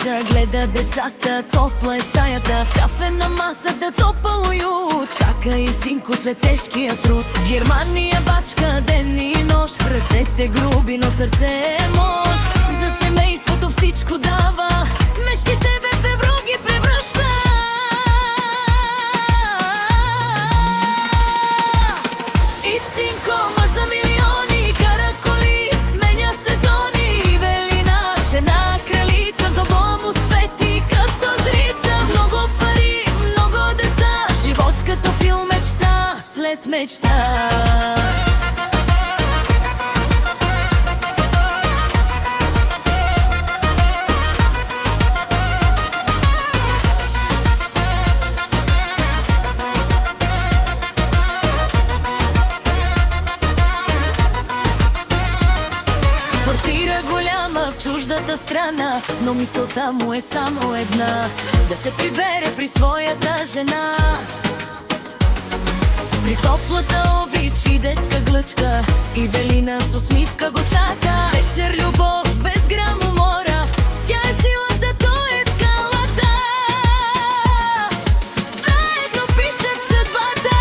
улица, гледа децата, топла е стаята, кафе на масата, топъл уют. Чака и синко след тежкия труд. В Германия бачка ден и нощ, ръцете груби, но сърце е мощ. За семейството всичко дава, мечтите в евро ги превръща. И синко мъж за милиони, кара коли, сменя сезони. Велина, жена, кралица, в дома му свети като жрица. Много пари, много деца, живот като филм, мечта след мечта. Квартира голяма в чуждата страна, но мисълта му е само една: да се прибере при своята жена. При топлата обич и детска глъчка, и Велина с усмивка го чака. Вечер любов без грам умора, тя е силата, той е скалата. Заедно пишат съдбата.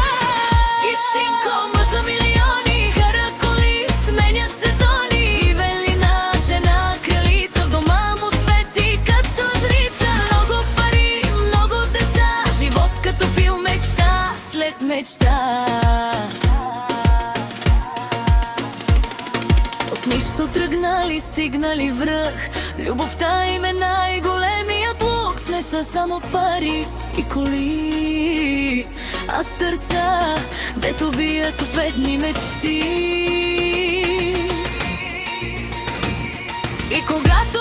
И синко мъж за милиони, кара коли, сменя сезони. И Велина, жена, кралица, в дома му свети като жрица. Много пари, много деца, живот като филм, мечта след мечта. От нищо тръгнали, стигнали връх. Любовта им е най-големият лукс. Не са само пари и коли, а сърца, дето бият в едни мечти. И когато